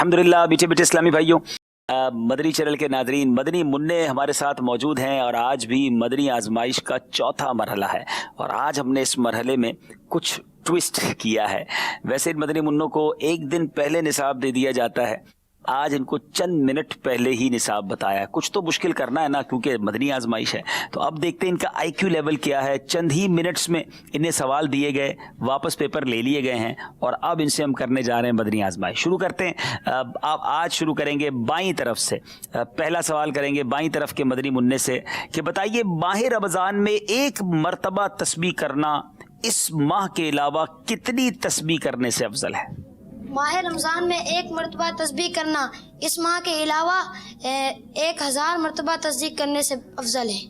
अल्हम्दुलिल्लाह। मीठे मीठे इस्लामी भाइयों, मदनी चैनल के नाजरीन, मदनी मुन्ने हमारे साथ मौजूद हैं और आज भी मदनी आजमाइश का चौथा मरहला है और आज हमने इस मरहले में कुछ ट्विस्ट किया है। वैसे इन मदनी मुन्नों को एक दिन पहले निसाब दे दिया जाता है, आज इनको चंद मिनट पहले ही निसाब बताया। कुछ तो मुश्किल करना है ना, क्योंकि मदनी आजमाइश है। तो अब देखते हैं इनका आईक्यू लेवल क्या है। चंद ही मिनट्स में इन्हें सवाल दिए गए, वापस पेपर ले लिए गए हैं और अब इनसे हम करने जा रहे हैं मदनी आजमाइश। शुरू करते हैं। अब आज शुरू करेंगे बाईं तरफ से। पहला सवाल करेंगे बाईं तरफ के मदनी मुन्ने से कि बताइए, माह रमज़ान में एक मरतबा तस्बीह करना इस माह के अलावा कितनी तस्बीह करने से अफजल है? माह रमज़ान में एक मरतबा तस्बीह करना इस माह के अलावा 1000 मरतबा तस्बीह करने से अफजल है।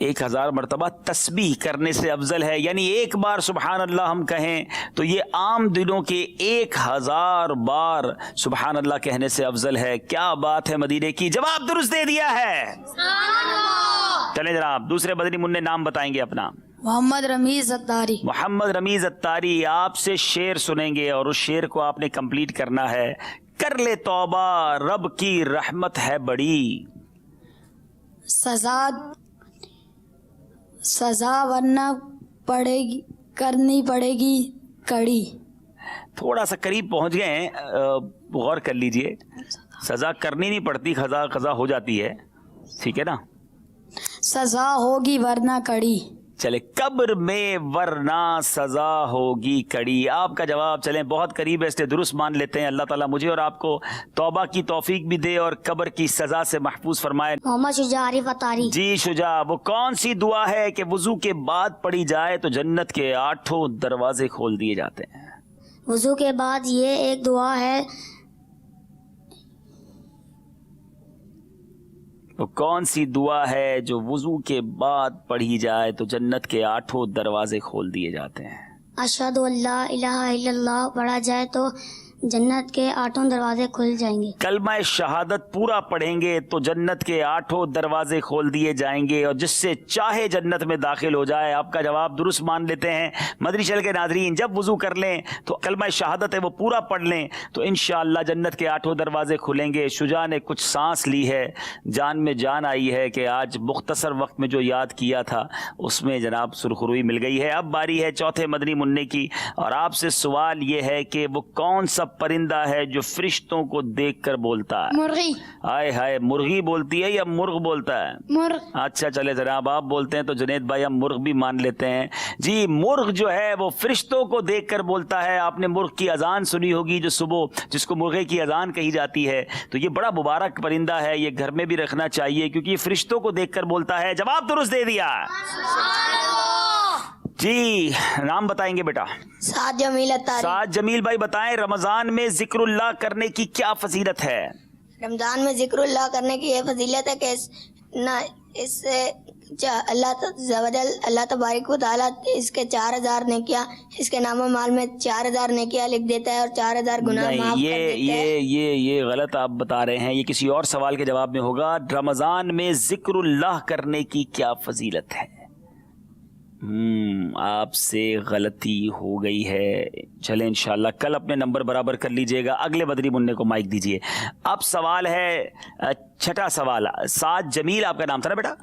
1000 मरतबा तस्बीह करने से अफजल है, यानी एक बार सुबहान अल्लाह हम कहें तो ये आम दिनों के 1000 बार सुबहान अल्लाह कहने से अफजल है। क्या बात है मदीने की, जवाब दुरुस्त दे दिया है। चले जनाब, दूसरे मदनी मुन्ने नाम बताएंगे अपना। मोहम्मद रमीज अत्तारी। मोहम्मद रमीज अत्तारी, आपसे शेर सुनेंगे और उस शेर को आपने कंप्लीट करना है। कर ले तौबा, रब की रहमत है बड़ी, सजा वरना पड़ेगी, करनी पड़ेगी कड़ी। थोड़ा सा करीब पहुंच गए हैं, गौर कर लीजिए। सजा करनी नहीं पड़ती, खजा हो जाती है, ठीक है ना। सजा होगी वरना कड़ी। चले, कब्र में वरना सजा होगी कड़ी। आपका जवाब चले बहुत करीब है, इसलिए दुरुस्त मान लेते हैं। अल्लाह ताला मुझे और आपको तौबा की तौफीक भी दे और कब्र की सजा से महफूज फरमाए। मोहम्मद शुजा आरिफ अत्तारी। जी शुजा, वो कौन सी दुआ है कि वुजू के बाद पढ़ी जाए तो जन्नत के 8 दरवाजे खोल दिए जाते हैं? वुजू के बाद ये एक दुआ है, वो कौन सी दुआ है जो वुजू के बाद पढ़ी जाए तो जन्नत के 8 दरवाजे खोल दिए जाते हैं? अशहदु अल्ला इलाहा इल्लल्लाह पढ़ा जाए तो जन्नत के 8 दरवाजे खुल जाएंगे। कलमा शहादत पूरा पढ़ेंगे तो जन्नत के 8 दरवाजे खोल दिए जाएंगे और जिससे चाहे जन्नत में दाखिल हो जाए। आपका जवाब दुरुस्त मान लेते हैं। मदनी चैनल के नाजरीन, जब वुजू कर लें तो कलमा शहादत है वो पूरा पढ़ लें तो इंशाअल्लाह जन्नत के 8 दरवाजे खुलेंगे। शुजा ने कुछ सांस ली है, जान में जान आई है कि आज मुख्तसर वक्त में जो याद किया था उसमें जनाब सुरखरुई मिल गई है। अब बारी है चौथे मदनी मुन्ने की और आपसे सवाल ये है कि वो कौन सा परिंदा है जो फरिश्तों को देखकर बोलता है? मुर्गी। हाय हाय, मुर्गी बोलती है या मुर्ग बोलता है? मुर्ग। अच्छा चले जनाब, आप बोलते हैं तो जुनेद भाई हम मुर्ग भी मान लेते हैं। जी, मुर्ग जो है वो फरिश्तों को देखकर बोलता है। आपने मुर्ग की अजान सुनी होगी जो सुबह, जिसको मुर्गे की अजान कही जाती है। तो ये बड़ा मुबारक परिंदा है, ये घर में भी रखना चाहिए क्योंकि ये फरिश्तों को देखकर बोलता है। जवाब दुरुस्त दे दिया। जी, नाम बताएंगे बेटा। साद जमील अत्तारी। साद जमील भाई बताएं, रमजान में जिक्रुल्लाह करने की क्या फजीलत है? रमजान में जिक्रुल्लाह करने की ये फजीलत है कि ना इससे अल्लाह तबारक व तआला इसके 4000 नेकियां, इसके नामो माल में 4000 नेकियां लिख देता है और 4000 गुनाह माफ कर देता है। ये गलत आप बता रहे हैं। ये किसी और सवाल के जवाब में होगा। रमजान में जिक्रुल्लाह करने की क्या फजीलत है? आपसे गलती हो गई है। चले इंशाल्लाह कल अपने नंबर बराबर कर लीजिएगा। अगले बदरी मुन्ने को माइक दीजिए। अब सवाल है छठा सवाल। साद जमील आपका नाम था ना बेटा?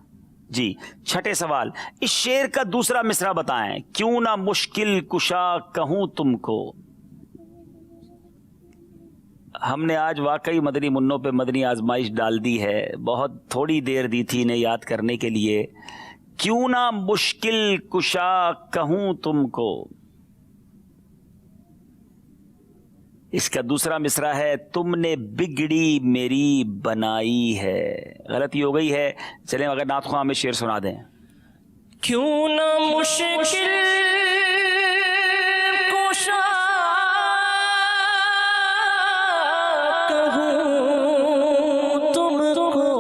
जी, छठे सवाल, इस शेर का दूसरा मिसरा बताएं। क्यों ना मुश्किल कुशा कहूं तुमको। हमने आज वाकई मदनी मुन्नों पे मदनी आजमाइश डाल दी है। बहुत थोड़ी देर दी थी इन्हें याद करने के लिए। क्यों ना मुश्किल कुशा कहूं तुमको, इसका दूसरा मिसरा है तुमने बिगड़ी मेरी बनाई है। गलती हो गई है। चलें अगर नात ख्वाह में शेर सुना दें। क्यों ना मुश्किल कुशा कहूं तुमको,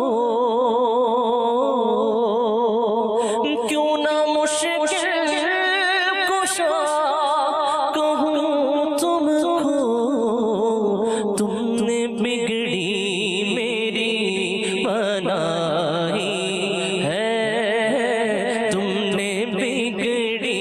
क्यों ना मुश्किल कुशा कहूं तुमको, तुमने बिगड़ी मेरी बनाई है, तुमने बिगड़ी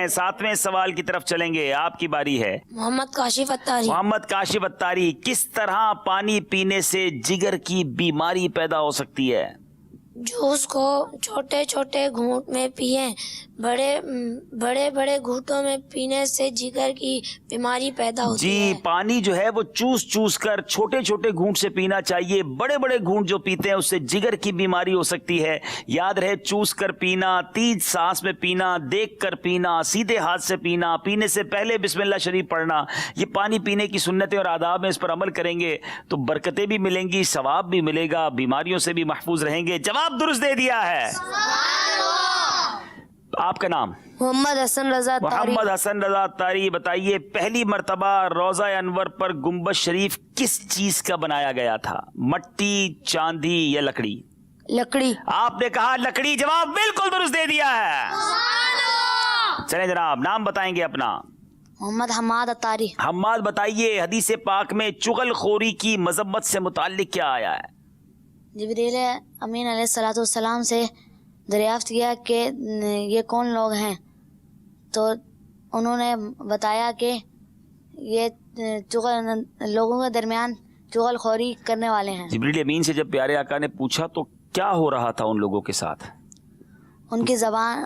हैं, 7वें सवाल की तरफ चलेंगे। आपकी बारी है मोहम्मद काशिफ अत्तारी। मोहम्मद काशिफ अत्तारी। किस तरह पानी पीने से जिगर की बीमारी पैदा हो सकती है? जूस को छोटे छोटे घूंट में पिए, बड़े बड़े घूंटों में पीने से जिगर की बीमारी पैदा होती जी, है। पानी जो है वो चूस चूस कर छोटे छोटे घूंट से पीना चाहिए। बड़े बड़े घूंट जो पीते हैं उससे जिगर की बीमारी हो सकती है। याद रहे, चूस कर पीना, तेज सांस में पीना, देख कर पीना, सीधे हाथ से पीना, पीने से पहले बिस्मिल्लाह शरीफ पढ़ना, ये पानी पीने की सुन्नतें और आदाब में इस पर अमल करेंगे तो बरकतें भी मिलेंगी, सवाब भी मिलेगा, बीमारियों से भी महफूज रहेंगे। जवाब दुरुस्त दे दिया है। आपका नाम? मोहम्मद हसन रजा तारी। मोहम्मद हसन रजा तारी। बताइए, पहली मर्तबा रोजा अनवर पर गुंबद शरीफ किस चीज का बनाया गया था? मट्टी, चांदी या लकड़ी? लकड़ी। आपने कहा लकड़ी। जवाब बिल्कुल दुरुस्त दे दिया है। चलें जनाब, नाम बताएंगे अपना? मोहम्मद हमाद अतारी। हम्माद। बताइए, हदीस पाक में चुगलखोरी की मजम्मत से मुताल्लिक क्या आया है? जिब्रील अमीन अलैहिस्सलाम से दरियाफ्त किया कि ये कौन लोग हैं, तो उन्होंने बताया कि ये लोगों के दरमियान चुगलखोरी करने वाले हैं। जिब्रील अमीन से जब प्यारे आका ने पूछा तो क्या हो रहा था उन लोगों के साथ? उनकी ज़बान,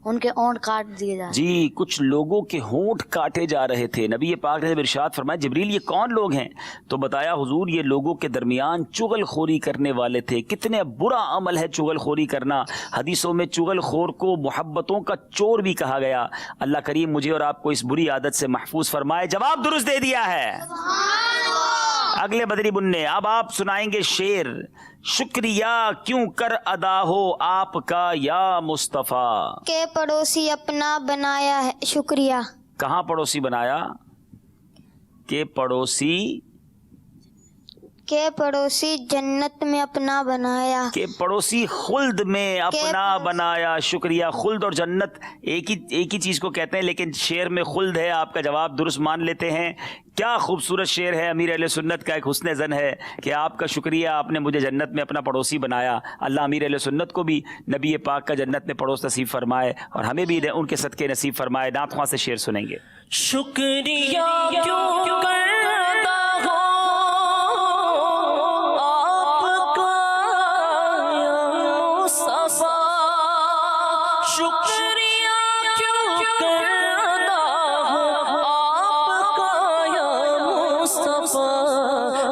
उनके होंठ काट दिए जा रहे। जी, कुछ लोगों के होंठ काटे जा रहे थे। नबी पाक ने इरशाद फरमाया, जिब्रील ये कौन लोग हैं? तो बताया, हुजूर ये लोगों के दरमियान चुगलखोरी करने वाले थे। कितने बुरा अमल है चुगलखोरी करना। हदीसों में चुगलखोर को मोहब्बतों का चोर भी कहा गया। अल्लाह करीम मुझे और आपको इस बुरी आदत से महफूज फरमाए। जवाब दुरुस्त दे दिया है। अगले बदरी मुन्ने, अब आप सुनाएंगे शेर। शुक्रिया क्यों कर अदा हो आपका या मुस्तफा? के पड़ोसी अपना बनाया है शुक्रिया। कहाँ पड़ोसी बनाया? के पड़ोसी जन्नत में अपना बनाया। के पड़ोसी खुल्द में अपना बनाया। शुक्रिया। खुल्द और जन्नत एक ही चीज को कहते हैं, लेकिन शेर में खुल्द है। आपका जवाब दुरुस्त मान लेते हैं। क्या खूबसूरत शेर है। अमीर अहले सुन्नत का एक हुस्न ज़न है कि आपका शुक्रिया, आपने मुझे जन्नत में अपना पड़ोसी बनाया। अल्लाह अमीर अहले सुन्नत को भी नबी पाक का जन्नत में पड़ोस नसीब फरमाए और हमें भी उनके सदके नसीब फरमाए। नात ख्वां से शेर सुनेंगे। शुक्रिया क्यों करता हो आपका या मुस्तफा, शुक्रिया क्यों करता हो आपका या मुस्तफा,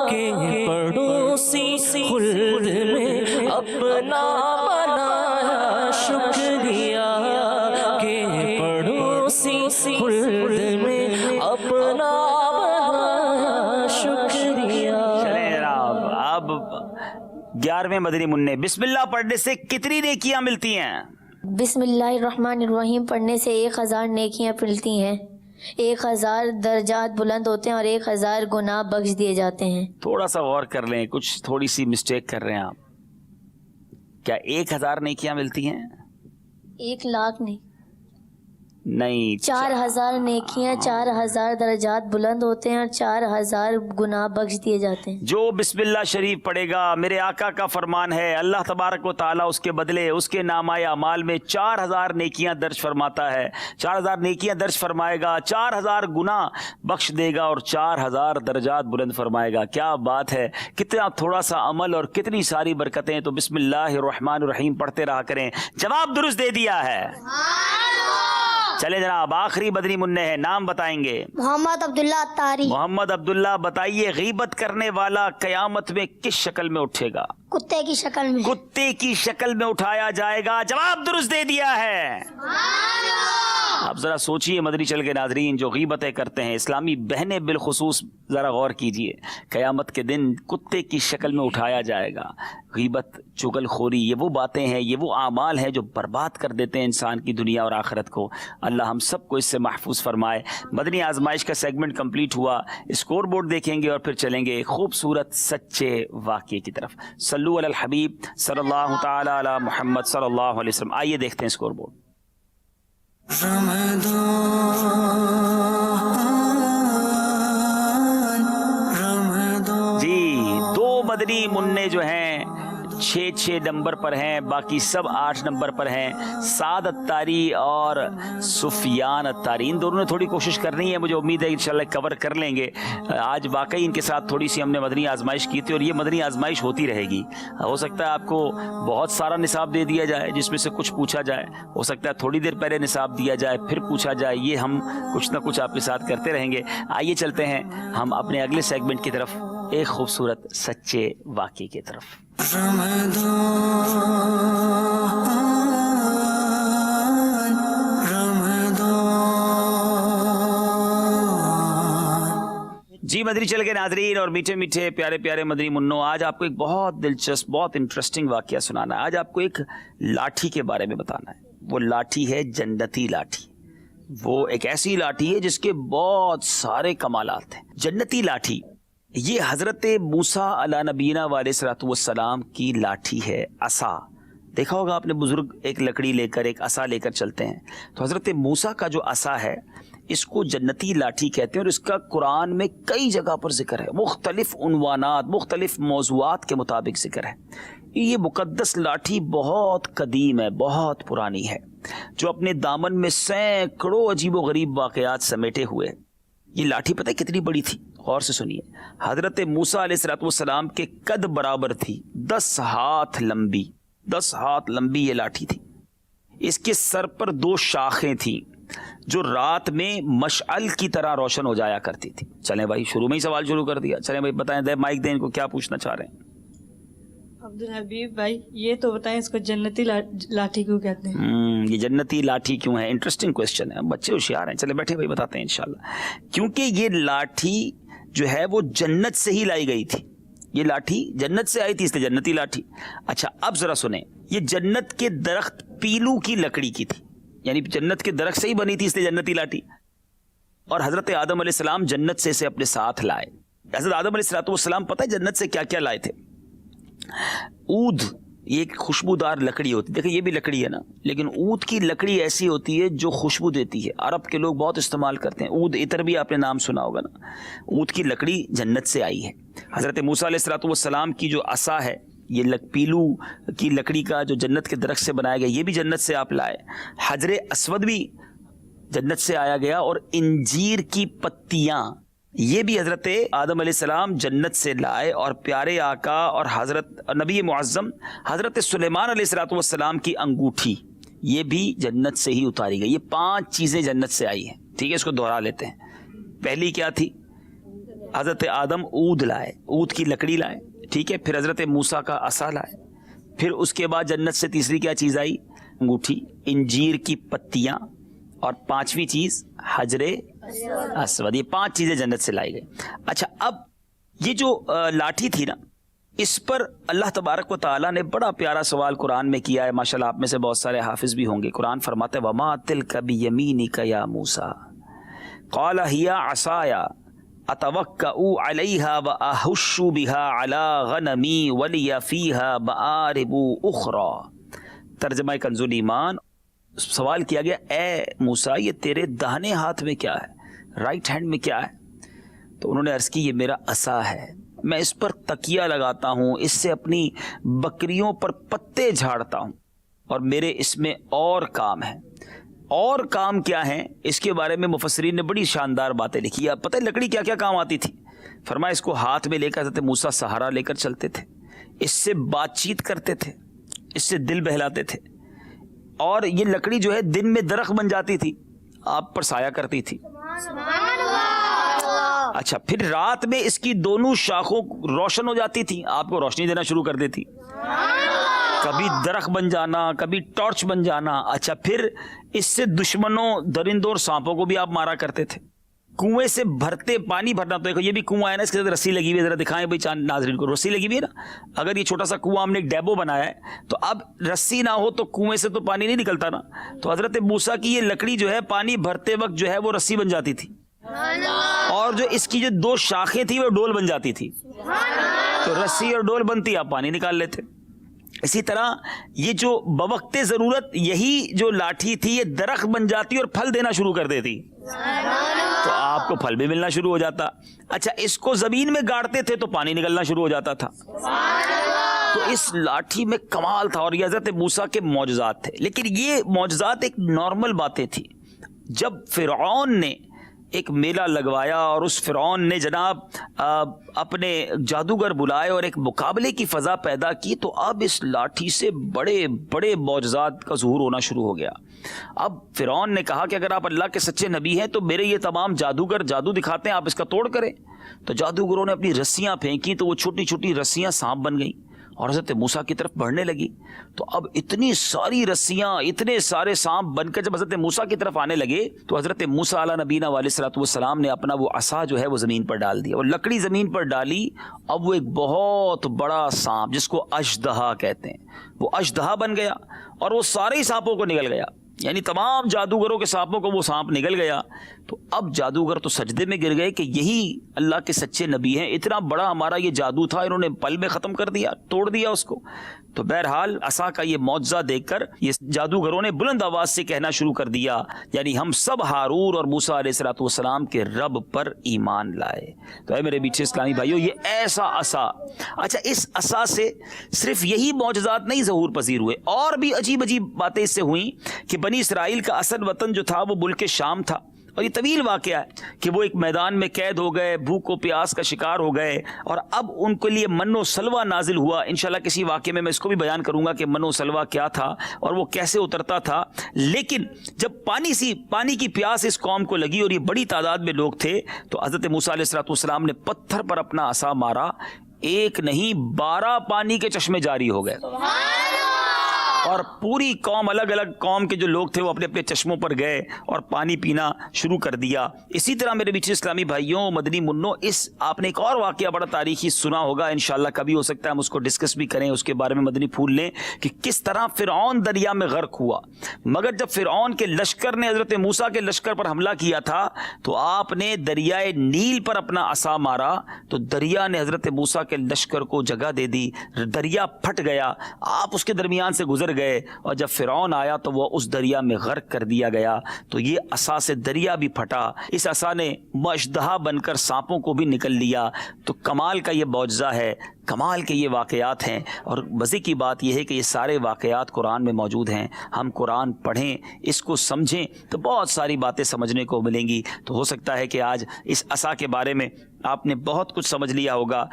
के पड़ोसी खुल्द में अपना बनाया। शुक्रिया के पड़ोसी खुल्द में अपना बनाया। शुक्रिया। चलें जनाब, अब 11वें मदनी मुन्ने। बिस्मिल्लाह पढ़ने से कितनी नेकियां मिलती हैं? बिस्मिल्लाहिर्रहमानिर्रहीम पढ़ने से 1000 नेकियां मिलती हैं। 1000 दर्जात बुलंद होते हैं और 1000 गुनाह बख्श दिए जाते हैं। थोड़ा सा गौर कर लें, कुछ थोड़ी सी मिस्टेक कर रहे हैं आप। क्या 1000 नेकियां मिलती हैं? 1 लाख नहीं, 4000 नेकियां, 4000 दर्जात बुलंद होते हैं और 4000 गुनाह बख्श दिए जाते हैं। जो बिस्मिल्लाह शरीफ पढ़ेगा, मेरे आका का फरमान है, अल्लाह तबारक व ताला उसके बदले उसके नामाए अमाल में 4000 नेकियां दर्ज फरमाता है। 4000 नेकियां दर्ज फरमाएगा, 4000 गुनाह बख्श देगा और 4000 दर्जात बुलंद फरमाएगा। क्या बात है, कितना थोड़ा सा अमल और कितनी सारी बरकतें। तो बिस्मिल्लाहिर्रहमानिर्रहीम पढ़ते रहा करें। जवाब दुरुस्त दे दिया है। चले जनाब, आखिरी बदरी मुन्ने हैं, नाम बताएंगे? मोहम्मद अब्दुल्ला अत्तारी। मोहम्मद अब्दुल्ला। बताइए, गीबत करने वाला कयामत में किस शक्ल में उठेगा? कुत्ते की शक्ल में। कुत्ते की शक्ल में उठाया जाएगा। जवाब दुरुस्त दे दिया है। अब जरा सोचिए मदनी चल के नाजरीन, जो गीबतें करते हैं, इस्लामी बहनें बिलखुसूस जरा गौर कीजिए। कयामत के दिन कुत्ते की शक्ल में उठाया जाएगा। गीबत, चुगलखोरी, ये वो बातें हैं, ये वो आमाल हैं जो बर्बाद कर देते हैं इंसान की दुनिया और आखिरत को। अल्लाह हम सबको इससे महफूज फरमाए। मदनी आजमाइश का सेगमेंट कंप्लीट हुआ। स्कोर बोर्ड देखेंगे और फिर चलेंगे खूबसूरत सच्चे वाक़े की तरफ। सल्लु अलल हबीब सल्लल्लाहु तआला अला मुहम्मद सल्लल्लाहु अलैहि वसल्लम। आइए देखते हैं स्कोर बोर्ड। जी, 2 मदनी मुन्ने जो हैं 6 नंबर पर हैं, बाकी सब 8 नंबर पर हैं। साद अत्तारी और सुफियान अत्तारी, इन दोनों ने थोड़ी कोशिश करनी है, मुझे उम्मीद है इंशाल्लाह कवर कर लेंगे। आज वाकई इनके साथ थोड़ी सी हमने मदनी आजमाइश की थी और ये मदनी आजमाइश होती रहेगी। हो सकता है आपको बहुत सारा निसाब दे दिया जाए जिसमें से कुछ पूछा जाए, हो सकता है थोड़ी देर पहले निसाब दिया जाए फिर पूछा जाए, ये हम कुछ ना कुछ आपके साथ करते रहेंगे। आइए चलते हैं हम अपने अगले सेगमेंट की तरफ, एक खूबसूरत सच्चे वाक़े की तरफ। जी मदनी चैनल के नाजरीन और मीठे मीठे प्यारे प्यारे मदनी मुन्नो, आज आपको एक बहुत दिलचस्प बहुत इंटरेस्टिंग वाकया सुनाना है। आज आपको एक लाठी के बारे में बताना है। वो लाठी है जन्नती लाठी। वो एक ऐसी लाठी है जिसके बहुत सारे कमालात हैं। जन्नती लाठी ये हजरत मूसा अला नबीना वालेसलातु वस्सलाम की लाठी है, असा। देखा होगा आपने, बुजुर्ग एक लकड़ी लेकर एक असा लेकर चलते हैं, तो हजरत मूसा का जो असा है इसको जन्नती लाठी कहते हैं और इसका कुरान में कई जगह पर जिक्र है, मुख्तलिफ उन्वानात मुख्तलिफ मौज़ूआत के मुताबिक जिक्र है। ये मुकद्दस लाठी बहुत कदीम है, बहुत पुरानी है, जो अपने दामन में सैकड़ों अजीब व गरीब वाक़यात समेटे हुए। ये लाठी पता है कितनी बड़ी थी? गौर से सुनिए। हजरत मूसा अलैहिस्सलाम के कद बराबर थी, 10 हाथ लंबी, 10 हाथ लंबी ये लाठी थी। इसके सर पर 2 शाखें थीं जो रात में मशअल की तरह रोशन हो जाया करती थी। चलें भाई, शुरू में ही सवाल शुरू कर दिया। चलें भाई बताएं, दे माइक दें इनको, क्या पूछना चाह रहे हैं? अब्दुल हबीब भाई ये तो बताएं, इसको जन्नती लाठी क्यों कहते हैं? ये जन्नती लाठी क्यों है? इंटरेस्टिंग क्वेश्चन है, बच्चे होशियार हैं। चले बैठे भाई, बताते हैं इंशाल्लाह। क्योंकि ये लाठी जो है वो जन्नत से ही लाई गई थी। ये लाठी जन्नत से आई थी, इसलिए जन्नती लाठी। अच्छा अब जरा सुने, ये जन्नत के दरख्त पीलू की लकड़ी की थी, यानी जन्नत के दरख्त से ही बनी थी, इसलिए जन्नती लाठी। और हजरत आदम अलैहिस्सलाम जन्नत से इसे अपने साथ लाए। हजरत आदम अलैहिस्सलाम पता है जन्नत से क्या क्या लाए थे? ऊद, ये एक खुशबूदार लकड़ी होती है। देखिए ये भी लकड़ी है ना, लेकिन ऊद की लकड़ी ऐसी होती है जो खुशबू देती है। अरब के लोग बहुत इस्तेमाल करते हैं। ऊद इतर भी आपने नाम सुना होगा ना। ऊद की लकड़ी जन्नत से आई है। हजरत मूसा अलैहिस्सलाम की जो असा है, ये पीलू की लकड़ी का जो जन्नत के दरख्त से बनाया गया, ये भी जन्नत से आप लाए। हजरे अस्वद भी जन्नत से आया गया, और इंजीर की पत्तियां ये भी हजरत आदम अलैहिस्सलाम जन्नत से लाए। और प्यारे आका और हजरत नबी मुअज्जम हजरत सुलेमान अलैहिस्सलाम की अंगूठी ये भी जन्नत से ही उतारी गई। ये 5 चीजें जन्नत से आई हैं। ठीक है, इसको दोहरा लेते हैं। पहली क्या थी? हजरत आदम ऊद लाए, ऊद की लकड़ी लाए। ठीक है, फिर हजरत मूसा का असा लाए। फिर उसके बाद जन्नत से तीसरी क्या चीज आई? अंगूठी, इंजीर की पत्तियां, और 5वीं चीज हजरे अस्वद। ये 5 चीजें जन्नत से लाई गई। अच्छा अब ये जो लाठी थी ना, इस पर अल्लाह तबारक व तआला ने बड़ा प्यारा सवाल कुरान में किया है। माशाल्लाह आप में से बहुत सारे हाफिज भी होंगे। कुरान फरमाते हैं, वमा तिल्का बियमीनिका या मूसा क़ाल हिया असाया अतवक्कउ अलैहा व अहुश्शु बिहा अला गनमी वलिया फीहा मआरिबु उखरा। तर्जुमा कंजुल ईमान, सवाल किया गया, ए मूसा ये तेरे दाहिने हाथ में क्या है, राइट हैंड में क्या है? तो उन्होंने अर्ज की, ये मेरा असा है, मैं इस पर तकिया लगाता हूँ, इससे अपनी बकरियों पर पत्ते झाड़ता हूँ, और मेरे इसमें और काम है। और काम क्या है, इसके बारे में मुफस्सिरीन ने बड़ी शानदार बातें लिखी। आप पता है लकड़ी क्या क्या काम आती थी? फरमाया इसको हाथ में लेकर हज़रत मूसा सहारा लेकर चलते थे, इससे बातचीत करते थे, इससे दिल बहलाते थे। और ये लकड़ी जो है दिन में दरख्त बन जाती थी, आप पर साया करती थी। अच्छा फिर रात में इसकी दोनों शाखों रोशन हो जाती थी, आपको रोशनी देना शुरू कर देती। कभी दरख्त बन जाना, कभी टॉर्च बन जाना। अच्छा फिर इससे दुश्मनों, दरिंदों और सांपों को भी आप मारा करते थे। कुएं से भरते पानी भरना, तो देखो ये भी कुआं है ना, इसके साथ रस्सी लगी हुई है, जरा दिखाएं भाई चांद नाज़रीन को, रस्सी लगी हुई है ना। अगर ये छोटा सा कुआं हमने एक डैबो बनाया है, तो अब रस्सी ना हो तो कुएं से तो पानी नहीं निकलता ना। तो हजरत मूसा की ये लकड़ी जो है पानी भरते वक्त जो है वो रस्सी बन जाती थी, और जो इसकी जो 2 शाखें थी वो डोल बन जाती थी। तो रस्सी और डोल बनती, आप पानी निकाल लेते। इसी तरह ये जो बवक्ते जरूरत यही जो लाठी थी, ये दरख्त बन जाती और फल देना शुरू कर देती, तो आपको फल भी मिलना शुरू हो जाता। अच्छा इसको जमीन में गाड़ते थे तो पानी निकलना शुरू हो जाता था। تو اس لاٹھی میں کمال تھا اور یہ حضرت موسیٰ کے معجزات تھے. لیکن یہ معجزات ایک نارمل باتیں تھی. جب فرعون نے ایک میلہ لگوایا اور اس فرعون نے جناب اپنے جادوگر بلائے اور ایک مقابلے کی فضا پیدا کی, تو اب اس لاٹھی سے بڑے بڑے معجزات کا ظہور ہونا شروع ہو گیا. اب فرعون نے کہا کہ اگر آپ اللہ کے سچے نبی ہیں تو میرے یہ تمام جادوگر جادو دکھاتے ہیں, آپ اس کا توڑ کریں. تو جادوگروں نے اپنی رسیاں پھینکی تو وہ چھوٹی چھوٹی رسیاں سانپ بن گئیں اور حضرت موسیٰ کی طرف بڑھنے لگی. تو اب اتنی ساری رسیاں, اتنے سارے سانپ بن کر جب حضرت موسیٰ کی طرف آنے لگے تو حضرت موسیٰ علیہ نبینا علیہ الصلوۃ والسلام نے اپنا وہ عصا جو ہے وہ زمین پر ڈال دیا, اور لکڑی زمین پر ڈالی. اب وہ ایک بہت بڑا سانپ جس کو اژدہا کہتے ہیں, وہ اژدہا بن گیا اور وہ سارے ہی سانپوں کو نگل گیا. یعنی تمام جادوگروں کے سانپوں کو وہ سانپ نگل گیا. تو اب جادوگر تو سجدے میں گر گئے کہ یہی اللہ کے سچے نبی ہیں, اتنا بڑا ہمارا یہ جادو تھا, انہوں نے پل میں ختم کر دیا, توڑ دیا اس کو. تو بہرحال عصا کا یہ معجزہ دیکھ کر یہ جادوگروں نے بلند آواز سے کہنا شروع کر دیا, یعنی ہم سب ہارون اور موسیٰ علیہ الصلوۃ والسلام کے رب پر ایمان لائے. تو اے میرے میٹھے اسلامی بھائیو, یہ ایسا عصا. اچھا, اس عصا سے صرف یہی معجزات نہیں ظہور پذیر ہوئے, اور بھی عجیب عجیب باتیں اس سے ہوئیں کہ بنی اسرائیل کا اصل وطن جو تھا وہ ملک شام تھا. اور یہ طویل واقعہ ہے کہ وہ ایک میدان میں قید ہو گئے, بھوک و پیاس کا شکار ہو گئے, اور اب ان کے لیے من و سلوہ نازل ہوا. انشاءاللہ کسی واقعے میں اس کو بھی بیان کروں گا کہ من و سلوہ کیا تھا اور وہ کیسے اترتا تھا. لیکن جب پانی کی پیاس اس قوم کو لگی اور یہ بڑی تعداد میں لوگ تھے, تو حضرت موسیٰ علیہ الصلوۃ والسلام نے پتھر پر اپنا عصا مارا, ایک نہیں 12 پانی کے چشمے جاری ہو گئے. اور پوری قوم, الگ الگ قوم کے جو لوگ تھے وہ اپنے اپنے چشموں پر گئے اور پانی پینا شروع کر دیا. اسی طرح میرے میٹھے اسلامی بھائیوں, مدنی منوں, اس آپ نے ایک اور واقعہ بڑا تاریخی سنا ہوگا, انشاءاللہ کبھی ہو سکتا ہے ہم اس کو ڈسکس بھی کریں, اس کے بارے میں مدنی پھول لیں کہ کس طرح فرعون دریا میں غرق ہوا. مگر جب فرعون کے لشکر نے حضرت موسیٰ کے لشکر پر حملہ کیا تھا تو آپ نے دریائے نیل پر اپنا عصا مارا, تو دریا نے حضرت موسیٰ کے لشکر کو جگہ دے دی, دریا پھٹ گیا, آپ اس کے درمیان سے گزر گئے, اور جب فرعون آیا تو وہ اس دریا میں غرق کر دیا گیا. تو یہ عصا سے دریا بھی پھٹا, اس عصا نے اژدہا بن کر سانپوں کو بھی نکل لیا. تو کمال کا یہ معجزہ ہے, کمال کے یہ واقعات ہیں. اور مزے کی بات یہ ہے کہ یہ سارے واقعات قرآن میں موجود ہیں. ہم قرآن پڑھیں, اس کو سمجھیں تو بہت ساری باتیں سمجھنے کو ملیں گی. تو ہو سکتا ہے کہ آج اس عصا کے بارے میں آپ نے بہت کچھ سمجھ لیا ہوگا.